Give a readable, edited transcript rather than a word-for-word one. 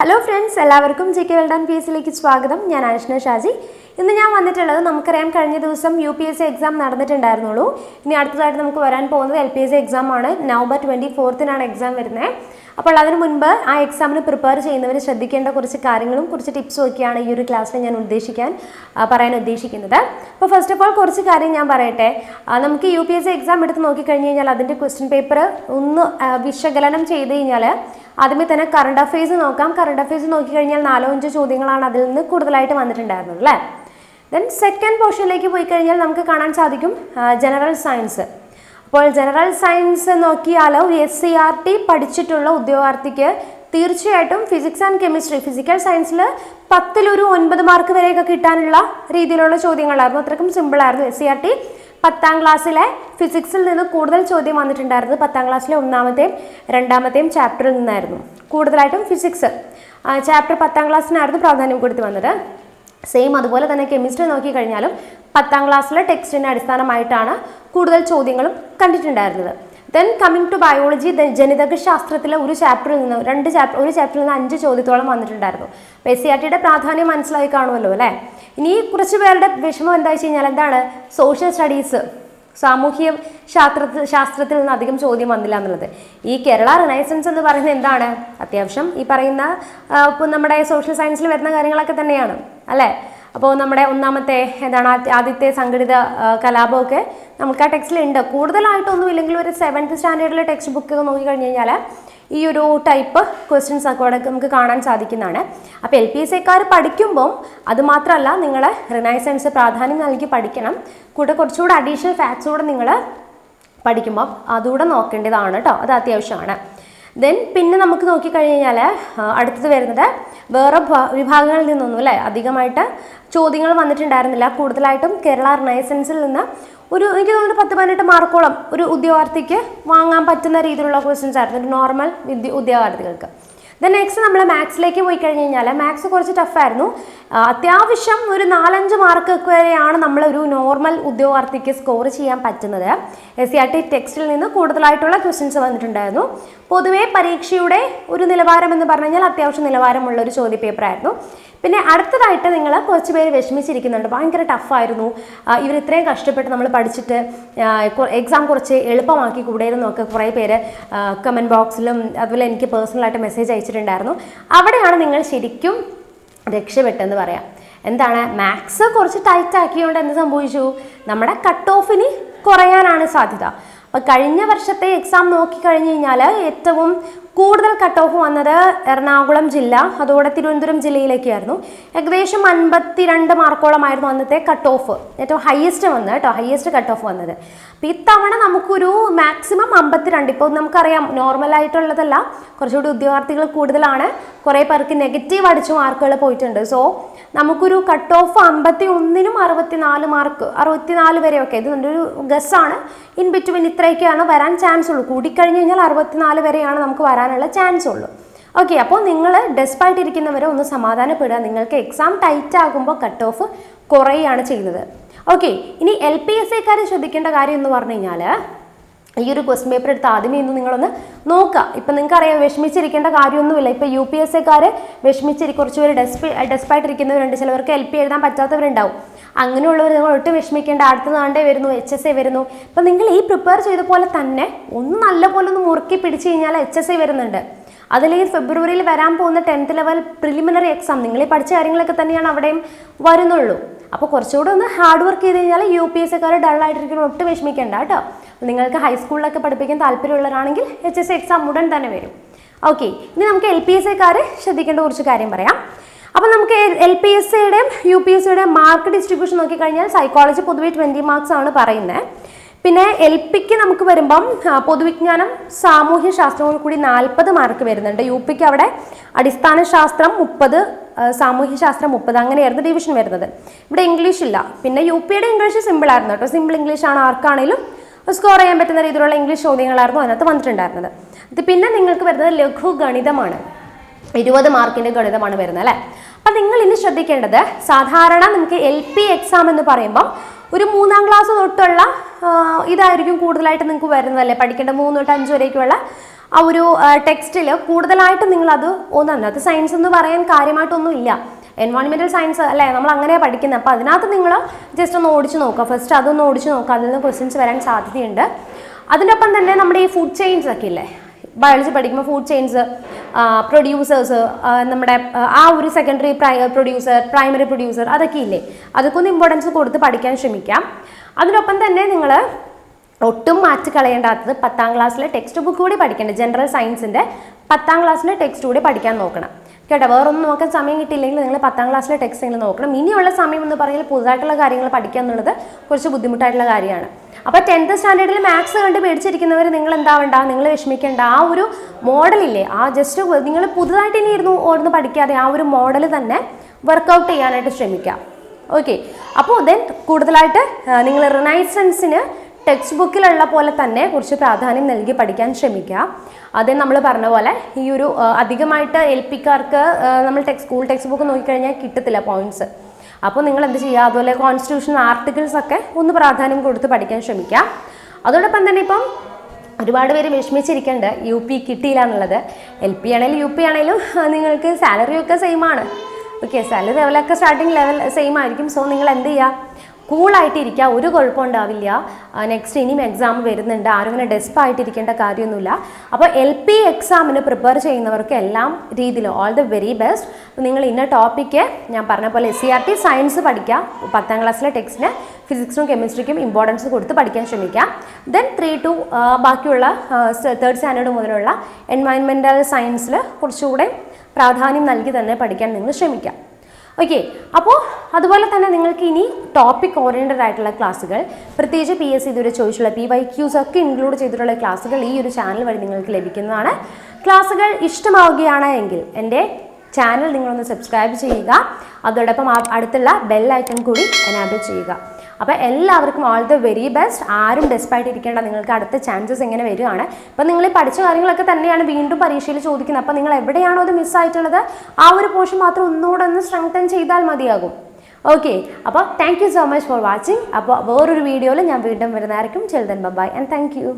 Hello friends, എല്ലാവർക്കും JK Weldan PSലേക്ക് സ്വാഗതം. ഞാൻ Ashna Shaji. ഇന്ന് ഞാൻ വന്നിട്ടുള്ളത് നമുക്കറിയാം കഴിഞ്ഞ ദിവസം UPSC എക്സാം നടന്നിട്ടുണ്ടായിരുന്നുള്ളൂ. ഇനി അടുത്തതായിട്ട് നമുക്ക് വരാൻ പോകുന്നത് LPSC എക്സാം ആണ്. നവംബർ 24th എക്സാം വരുന്നത്. അപ്പോൾ അതിനു മുൻപ് ആ എക്സാമിന് പ്രിപ്പയർ ചെയ്യുന്നവർ ശ്രദ്ധിക്കേണ്ട കുറച്ച് കാര്യങ്ങളും കുറച്ച് ടിപ്സും ഒക്കെയാണ് ഈ ഒരു ക്ലാസ്സിൽ ഞാൻ പറയാൻ ഉദ്ദേശിക്കുന്നത്. അപ്പോൾ ഫസ്റ്റ് ഓഫ് ഓൾ കുറച്ച് കാര്യം ഞാൻ പറയട്ടെ. നമുക്ക് UPSC എക്സാം എടുത്ത് നോക്കിക്കഴിഞ്ഞ് കഴിഞ്ഞാൽ അതിൻ്റെ ക്വസ്റ്റ്യൻ പേപ്പർ ഒന്ന് വിശകലനം ചെയ്ത് കഴിഞ്ഞാൽ ആദ്യമേ തന്നെ കറണ്ട് അഫയേഴ്സ് നോക്കാം. കറണ്ട് അഫയേഴ്സ് നോക്കിക്കഴിഞ്ഞാൽ 4-5 ചോദ്യങ്ങളാണ് അതിൽ നിന്ന് കൂടുതലായിട്ട് വന്നിട്ടുണ്ടായിരുന്നത് അല്ലേ. ദെൻ സെക്കൻഡ് പോർഷനിലേക്ക് പോയി കഴിഞ്ഞാൽ നമുക്ക് കാണാൻ സാധിക്കും ജനറൽ സയൻസ്. അപ്പോൾ ജനറൽ സയൻസ് നോക്കിയാലോ SCRT പഠിച്ചിട്ടുള്ള ഉദ്യോഗാർത്ഥിക്ക് തീർച്ചയായിട്ടും ഫിസിക്സ് ആൻഡ് കെമിസ്ട്രി ഫിസിക്കൽ സയൻസിൽ 10 ഒരു 9 മാർക്ക് വരെയൊക്കെ കിട്ടാനുള്ള രീതിയിലുള്ള ചോദ്യങ്ങളായിരുന്നു. അത്രയ്ക്കും സിമ്പിളായിരുന്നു. SCRT 10ാം ക്ലാസ്സിലെ ഫിസിക്സിൽ നിന്ന് കൂടുതൽ ചോദ്യം വന്നിട്ടുണ്ടായിരുന്നത് 10ാം ക്ലാസ്സിലെ 1ാമത്തെയും 2ാമത്തെയും ചാപ്റ്ററിൽ നിന്നായിരുന്നു. കൂടുതലായിട്ടും ഫിസിക്സ് ചാപ്റ്റർ 10ാം ക്ലാസ്സിനായിരുന്നു പ്രാധാന്യം കൊടുത്ത് വന്നത്. സെയിം അതുപോലെ തന്നെ കെമിസ്ട്രി നോക്കിക്കഴിഞ്ഞാലും 10ാം ക്ലാസ്സിലെ ടെക്സ്റ്റിനെ അടിസ്ഥാനമായിട്ടാണ് കൂടുതൽ ചോദ്യങ്ങളും കണ്ടിട്ടുണ്ടായിരുന്നത്. ദെൻ കമ്മിങ് ടു ബയോളജി, ജനിതക ശാസ്ത്രത്തിലെ ഒരു ചാപ്റ്ററിൽ നിന്ന് ഒരു ചാപ്റ്ററിൽ നിന്ന് 5 ചോദ്യത്തോളം വന്നിട്ടുണ്ടായിരുന്നു. അപ്പോൾ SCRTയുടെ പ്രാധാന്യം മനസ്സിലായി കാണുമല്ലോ അല്ലേ. ഇനി കുറച്ച് പേരുടെ വിഷമം എന്താ വെച്ച് കഴിഞ്ഞാൽ എന്താണ് സോഷ്യൽ സ്റ്റഡീസ് സാമൂഹ്യ ശാസ്ത്രത്തിൽ നിന്ന് അധികം ചോദ്യം വന്നില്ല എന്നുള്ളത്. ഈ കേരള റിനൈസൻസ് എന്ന് പറയുന്നത് എന്താണ് അത്യാവശ്യം ഈ പറയുന്ന ഇപ്പം നമ്മുടെ സോഷ്യൽ സയൻസിൽ വരുന്ന കാര്യങ്ങളൊക്കെ തന്നെയാണ് അല്ലേ. അപ്പോൾ നമ്മുടെ 1ാമത്തെ എന്താണ് ആദ്യത്തെ സംഘടിത കലാപമൊക്കെ നമുക്ക് ആ ടെക്സ്റ്റിലുണ്ട്. കൂടുതലായിട്ടൊന്നും ഇല്ലെങ്കിൽ ഒരു 7th സ്റ്റാൻഡേർഡിലെ ടെക്സ്റ്റ് ബുക്ക് നോക്കിക്കഴിഞ്ഞ് കഴിഞ്ഞാൽ ഈ ഒരു ടൈപ്പ് ക്വസ്റ്റ്യൻസ് ഒക്കെ അവിടെ നമുക്ക് കാണാൻ സാധിക്കുന്നതാണ്. അപ്പോൾ LPSCക്കാർ പഠിക്കുമ്പം അതുമാത്രമല്ല നിങ്ങൾ റിനൈസൻസ് പ്രാധാന്യം നൽകി പഠിക്കണം. കൂടെ കുറച്ചുകൂടെ അഡീഷണൽ ഫാക്ട്സ് കൂടെ നിങ്ങൾ പഠിക്കുമ്പോൾ അതുകൂടെ നോക്കേണ്ടതാണ് കേട്ടോ. അത് അത്യാവശ്യമാണ്. ദെൻ പിന്നെ നമുക്ക് നോക്കിക്കഴിഞ്ഞ് കഴിഞ്ഞാൽ അടുത്തത് വരുന്നത് വേറെ വിഭാഗങ്ങളിൽ നിന്നൊന്നും അല്ലേ അധികമായിട്ട് ചോദ്യങ്ങൾ വന്നിട്ടുണ്ടായിരുന്നില്ല. കൂടുതലായിട്ടും കേരള റിനൈസൻസിൽ നിന്ന് എനിക്ക് തോന്നുന്നു 10-18 മാർക്കോളം ഒരു ഉദ്യോഗാർത്ഥിക്ക് വാങ്ങാൻ പറ്റുന്ന രീതിയിലുള്ള ക്വസ്റ്റ്യൻസ് ആയിരുന്നു ഒരു നോർമൽ ഉദ്യോഗാർത്ഥികൾക്ക്. ദെൻ നെക്സ്റ്റ് നമ്മൾ മാത്സിലേക്ക് പോയി കഴിഞ്ഞ് കഴിഞ്ഞാൽ മാത്സ് കുറച്ച് ടഫായിരുന്നു. അത്യാവശ്യം ഒരു 4-5 മാർക്ക് വരെയാണ് നമ്മളൊരു നോർമൽ ഉദ്യോഗാർത്ഥിക്ക് സ്കോർ ചെയ്യാൻ പറ്റുന്നത്. SCRT ടെക്സ്റ്റിൽ നിന്ന് കൂടുതലായിട്ടുള്ള ക്വസ്റ്റ്യൻസ് വന്നിട്ടുണ്ടായിരുന്നു. പൊതുവേ പരീക്ഷയുടെ ഒരു നിലവാരം എന്ന് പറഞ്ഞു കഴിഞ്ഞാൽ അത്യാവശ്യം നിലവാരമുള്ള ഒരു ചോദ്യപേപ്പറായിരുന്നു. പിന്നെ അടുത്തതായിട്ട് നിങ്ങൾ കുറച്ച് പേര് വിഷമിച്ചിരിക്കുന്നുണ്ട്. ഭയങ്കര ടഫായിരുന്നു, ഇവർ ഇത്രയും കഷ്ടപ്പെട്ട് നമ്മൾ പഠിച്ചിട്ട് എക്സാം കുറച്ച് എളുപ്പമാക്കി കൂടെയെന്നൊക്കെ കുറേ പേര് കമൻറ്റ് ബോക്സിലും അതുപോലെ എനിക്ക് പേഴ്സണലായിട്ട് മെസ്സേജ് അയച്ചിട്ടുണ്ടായിരുന്നു. അവിടെയാണ് നിങ്ങൾ ശരിക്കും രക്ഷപ്പെട്ടെന്ന് പറയാം. എന്താണ് മാത്സ് കുറച്ച് ടൈറ്റ് ആക്കിയതുകൊണ്ട് എന്ത് സംഭവിച്ചു, നമ്മുടെ കട്ട് ഓഫിന് കുറയാനാണ് സാധ്യത. അപ്പം കഴിഞ്ഞ വർഷത്തെ എക്സാം നോക്കിക്കഴിഞ്ഞ് കഴിഞ്ഞാൽ ഏറ്റവും കൂടുതൽ കട്ട് ഓഫ് വന്നത് എറണാകുളം ജില്ല അതോടെ തിരുവനന്തപുരം ജില്ലയിലേക്കായിരുന്നു. ഏകദേശം 52 മാർക്കോളമായിരുന്നു അന്നത്തെ കട്ട് ഓഫ് ഏറ്റവും ഹയസ്റ്റ് വന്നത് കേട്ടോ, ഹയസ്റ്റ് കട്ട് ഓഫ് വന്നത്. അപ്പോൾ ഇത്തവണ നമുക്കൊരു മാക്സിമം 52. ഇപ്പോൾ നമുക്കറിയാം നോർമലായിട്ടുള്ളതല്ല, കുറച്ചുകൂടി ഉദ്യോഗാർത്ഥികൾ കൂടുതലാണ്. കുറേ പേർക്ക് നെഗറ്റീവ് അടിച്ച് മാർക്കുകൾ പോയിട്ടുണ്ട്. സോ നമുക്കൊരു കട്ട് ഓഫ് 51-നും 64 മാർക്ക് 64 വരെയൊക്കെ ഇത് ഒരു ഗസ്സാണ്. ഇൻ ബിറ്റ്വീൻ ഇത്രയൊക്കെയാണ് വരാൻ ചാൻസ് ഉള്ളൂ. കൂടിക്കഴിഞ്ഞ് കഴിഞ്ഞാൽ 64 വരെയാണ് നമുക്ക് വരാനുള്ള ചാൻസ് ഉള്ളൂ. ഓക്കെ, അപ്പോൾ നിങ്ങൾ ഡെസ്പായിട്ടിരിക്കുന്നവരെ ഒന്ന് സമാധാനപ്പെടുക. നിങ്ങൾക്ക് എക്സാം ടൈറ്റ് ആകുമ്പോൾ കട്ട് ഓഫ് കുറയുകയാണ് ചെയ്യുന്നത്. ഓക്കെ, ഇനി LPSCക്കാർ ശ്രദ്ധിക്കേണ്ട കാര്യം എന്ന് പറഞ്ഞു കഴിഞ്ഞാൽ ഈ ഒരു ക്വസ്റ്റ്യൻ പേപ്പർ എടുത്ത് ആദ്യമേ ഒന്ന് നിങ്ങളൊന്ന് നോക്കുക. ഇപ്പം നിങ്ങൾക്കറിയാം വിഷമിച്ചിരിക്കേണ്ട കാര്യമൊന്നുമില്ല. ഇപ്പോൾ UPSCക്കാർ കുറച്ച് പേര് ഡെസ്പായിട്ടിരിക്കുന്നവരുണ്ട്. ചിലവർക്ക് LP എഴുതാൻ പറ്റാത്തവരുണ്ടാവും. അങ്ങനെയുള്ളവർ നിങ്ങൾ ഒട്ടും വിഷമിക്കേണ്ട. അടുത്തതാണ്ടേ വരുന്നു, HSA വരുന്നു. അപ്പം നിങ്ങൾ ഈ പ്രിപ്പയർ ചെയ്ത പോലെ തന്നെ ഒന്ന് നല്ലപോലെ ഒന്ന് മുറുക്കി പിടിച്ച് കഴിഞ്ഞാൽ HSA വരുന്നുണ്ട്. അതിലേക്ക് ഫെബ്രുവരിയിൽ വരാൻ പോകുന്ന 10th ലെവൽ പ്രിലിമിനറി എക്സാം നിങ്ങൾ ഈ പഠിച്ച കാര്യങ്ങളൊക്കെ തന്നെയാണ് അവിടെയും വരുന്നുള്ളൂ. അപ്പോൾ കുറച്ചുകൂടെ ഒന്ന് ഹാർഡ് വർക്ക് ചെയ്ത് കഴിഞ്ഞാൽ UPSCക്കാർ ഡള്ളായിട്ടിരിക്കുന്ന ഒട്ടും വിഷമിക്കേണ്ട കേട്ടോ. നിങ്ങൾക്ക് ഹൈസ്കൂളിലൊക്കെ പഠിപ്പിക്കാൻ താല്പര്യമുള്ളവരാണെങ്കിൽ HSA എക്സാം ഉടൻ തന്നെ വരും. ഓക്കെ, ഇനി നമുക്ക് LPSCക്കാർ ശ്രദ്ധിക്കേണ്ട കുറച്ച് കാര്യം പറയാം. അപ്പോൾ നമുക്ക് LPSCയുടെയും UPSCയുടെയും മാർക്ക് ഡിസ്ട്രിബ്യൂഷൻ നോക്കിക്കഴിഞ്ഞാൽ സൈക്കോളജി പൊതുവെ 20 മാർക്സ് ആണ് പറയുന്നത്. പിന്നെ LPക്ക് നമുക്ക് വരുമ്പം പൊതുവിജ്ഞാനം സാമൂഹ്യ ശാസ്ത്രവും കൂടി 40 മാർക്ക് വരുന്നുണ്ട്. UPക്ക് അവിടെ അടിസ്ഥാന ശാസ്ത്രം 30, സാമൂഹ്യ ശാസ്ത്രം 30 അങ്ങനെയായിരുന്നു ഡിവിഷൻ വരുന്നത്. ഇവിടെ ഇംഗ്ലീഷ് ഇല്ല. പിന്നെ UPയുടെ ഇംഗ്ലീഷ് സിമ്പിൾ ആയിരുന്നു കേട്ടോ. സിമ്പിൾ ഇംഗ്ലീഷാണ്, ആർക്കാണെങ്കിലും സ്കോർ ചെയ്യാൻ പറ്റുന്ന രീതിയിലുള്ള ഇംഗ്ലീഷ് ചോദ്യങ്ങളായിരുന്നു അതിനകത്ത് വന്നിട്ടുണ്ടായിരുന്നത്. ഇത് പിന്നെ നിങ്ങൾക്ക് വരുന്നത് ലഘു ഗണിതമാണ്. 20 മാർക്കിൻ്റെ ഗണിതമാണ് വരുന്നത് അല്ലേ. അപ്പം നിങ്ങൾ ഇനി ശ്രദ്ധിക്കേണ്ടത്, സാധാരണ നമുക്ക് LP എക്സാം എന്ന് പറയുമ്പം ഒരു 3ാം ക്ലാസ് തൊട്ടുള്ള ഇതായിരിക്കും കൂടുതലായിട്ട് നിങ്ങൾക്ക് വരുന്നതല്ലേ, പഠിക്കേണ്ട 3 തൊട്ട് 5 വരേക്കുള്ള ആ ഒരു ടെക്സ്റ്റിൽ കൂടുതലായിട്ടും നിങ്ങളത് അതിനകത്ത് സയൻസ് എന്ന് പറയാൻ കാര്യമായിട്ടൊന്നും ഇല്ല. എൻവയോൺമെൻറ്റൽ സയൻസ് അല്ലേ നമ്മൾ അങ്ങനെയാണ് പഠിക്കുന്നത്. അപ്പോൾ അതിനകത്ത് നിങ്ങൾ ജസ്റ്റ് ഒന്ന് ഓടിച്ച് നോക്കുക, ഫസ്റ്റ് അതൊന്ന് ഓടിച്ച് നോക്കുക, അതിൽ നിന്ന് ക്വസ്റ്റ്യൻസ് വരാൻ സാധ്യതയുണ്ട്. അതിനൊപ്പം തന്നെ നമ്മുടെ ഈ ഫുഡ് ചെയിൻസ് ഒക്കെ ഇല്ലേ, ബയോളജി പഠിക്കുമ്പോൾ ഫുഡ് ചെയിൻസ്, പ്രൊഡ്യൂസേഴ്സ്, നമ്മുടെ ആ ഒരു സെക്കൻഡറി പ്രൊഡ്യൂസർ, പ്രൈമറി പ്രൊഡ്യൂസർ, അതൊക്കെ ഇല്ലേ, അതൊക്കെ ഒന്ന് ഇമ്പോർട്ടൻസ് കൊടുത്ത് പഠിക്കാൻ ശ്രമിക്കാം. അതിനൊപ്പം തന്നെ നിങ്ങൾ ഒട്ടും മാറ്റി കളയേണ്ടാത്തത് 10ാം ക്ലാസ്സിലെ ടെക്സ്റ്റ് ബുക്ക് കൂടി പഠിക്കേണ്ടത്, ജനറൽ സയൻസിൻ്റെ 10ാം ക്ലാസ്സിലെ ടെക്സ്റ്റ് കൂടി പഠിക്കാൻ നോക്കണം കേട്ടോ. വേറൊന്നും നോക്കാൻ സമയം കിട്ടിയില്ലെങ്കിൽ നിങ്ങൾ 10ാം ക്ലാസ്സിലെ ടെക്സ്റ്റ് എങ്കിലും നോക്കണം. ഇനിയുള്ള സമയം എന്ന് പറഞ്ഞാൽ പുതുതായിട്ടുള്ള കാര്യങ്ങൾ പഠിക്കുക എന്നുള്ളത് കുറച്ച് ബുദ്ധിമുട്ടായിട്ടുള്ള കാര്യമാണ്. അപ്പോൾ 10th സ്റ്റാൻഡേർഡിൽ മാത്സ് കണ്ട് പേടിച്ചിരിക്കുന്നവർ നിങ്ങൾ എന്താവണ്ട, നിങ്ങൾ വിഷമിക്കേണ്ട. ആ ഒരു മോഡലില്ലേ, ആ ജസ്റ്റ് നിങ്ങൾ പുതുതായിട്ട് ഇനി ഓർന്ന് പഠിക്കാതെ ആ ഒരു മോഡൽ തന്നെ വർക്കൗട്ട് ചെയ്യാനായിട്ട് ശ്രമിക്കാം. ഓക്കെ, അപ്പോൾ ദെൻ കൂടുതലായിട്ട് നിങ്ങൾ റിനൈസൻസിന് ടെക്സ്റ്റ് ബുക്കിലുള്ള പോലെ തന്നെ കുറച്ച് പ്രാധാന്യം നൽകി പഠിക്കാൻ ശ്രമിക്കുക. അതേ നമ്മൾ പറഞ്ഞ പോലെ ഈ ഒരു അധികമായിട്ട് LPക്കാർക്ക് നമ്മൾ സ്കൂൾ ടെക്സ്റ്റ് ബുക്ക് നോക്കിക്കഴിഞ്ഞാൽ കിട്ടത്തില്ല പോയിന്റ്സ്. അപ്പോൾ നിങ്ങൾ എന്ത് ചെയ്യുക, അതുപോലെ കോൺസ്റ്റിറ്റ്യൂഷൻ ആർട്ടിക്കിൾസ് ഒക്കെ ഒന്ന് പ്രാധാന്യം കൊടുത്ത് പഠിക്കാൻ ശ്രമിക്കുക. അതോടൊപ്പം തന്നെ ഇപ്പം ഒരുപാട് പേര് വിഷമിച്ചിരിക്കേണ്ട UP കിട്ടിയില്ല എന്നുള്ളത്. LP ആണെങ്കിലും UP ആണെങ്കിലും നിങ്ങൾക്ക് സാലറിയൊക്കെ സെയിം ആണ്. ഓക്കെ, സാലറി ലെവലൊക്കെ സ്റ്റാർട്ടിങ് ലെവൽ സെയിം ആയിരിക്കും. സോ നിങ്ങൾ എന്ത് ചെയ്യുക, കൂളായിട്ട് ഇരിക്കുക, ഒരു കുഴപ്പമുണ്ടാവില്ല. നെക്സ്റ്റ് ഇനിയും എക്സാം വരുന്നുണ്ട്, ആരും ഇങ്ങനെ ഡെസ്പായിട്ടിരിക്കേണ്ട കാര്യമൊന്നുമില്ല. അപ്പോൾ LP എക്സാമിന് പ്രിപ്പയർ ചെയ്യുന്നവർക്ക് എല്ലാം രീതിയിലും ഓൾ ദി വെരി ബെസ്റ്റ്. നിങ്ങൾ ഇന്ന ടോപ്പിക്ക് ഞാൻ പറഞ്ഞ പോലെ SCRT സയൻസ് പഠിക്കുക, 10ാം ക്ലാസ്സിലെ ടെക്സ്റ്റിന് ഫിസിക്സും കെമിസ്ട്രിക്കും ഇമ്പോർട്ടൻസ് കൊടുത്ത് പഠിക്കാൻ ശ്രമിക്കാം. ദെൻ 3 to ബാക്കിയുള്ള 3rd സ്റ്റാൻഡേർഡ് മുതലുള്ള എൻവയോൺമെൻറ്റൽ സയൻസിൽ കുറച്ചുകൂടെ പ്രാധാന്യം നൽകി തന്നെ പഠിക്കാൻ നിങ്ങൾ ശ്രമിക്കാം. ഓക്കെ, അപ്പോൾ അതുപോലെ തന്നെ നിങ്ങൾക്ക് ഇനി ടോപ്പിക് ഓറിയൻറ്റഡ് ആയിട്ടുള്ള ക്ലാസ്സുകൾ, പ്രത്യേകിച്ച് PSC ഇതുവരെ ചോദിച്ചുള്ള PYQs ഒക്കെ ഇൻക്ലൂഡ് ചെയ്തിട്ടുള്ള ക്ലാസ്സുകൾ ഈ ഒരു ചാനൽ വഴി നിങ്ങൾക്ക് ലഭിക്കുന്നതാണ്. ക്ലാസ്സുകൾ ഇഷ്ടമാവുകയാണ് എങ്കിൽ എൻ്റെ ചാനൽ നിങ്ങളൊന്ന് സബ്സ്ക്രൈബ് ചെയ്യുക, അതോടൊപ്പം അടുത്തുള്ള ബെൽ ഐക്കൺ കൂടി എനാബിൾ ചെയ്യുക. അപ്പോൾ എല്ലാവർക്കും ഓൾ ദ വെരി ബെസ്റ്റ്. ആരും ഡെസ്പായിട്ട് ഇരിക്കേണ്ട, നിങ്ങൾക്ക് അടുത്ത ചാൻസസ് എങ്ങനെ വരികയാണ്. അപ്പോൾ നിങ്ങൾ ഈ പഠിച്ച കാര്യങ്ങളൊക്കെ തന്നെയാണ് വീണ്ടും പരീക്ഷയിൽ ചോദിക്കുന്നത്. അപ്പോൾ നിങ്ങൾ എവിടെയാണോ അത് മിസ്സായിട്ടുള്ളത് ആ ഒരു പോർഷൻ മാത്രം ഒന്നുകൂടെ ഒന്ന് സ്ട്രെങ്തൻ ചെയ്താൽ മതിയാകും. ഓക്കെ, അപ്പോൾ thank you so much for watching. അപ്പോൾ വേറൊരു വീഡിയോയിൽ ഞാൻ വീണ്ടും വരുന്നതായിരിക്കും. Chill then bye and thank U.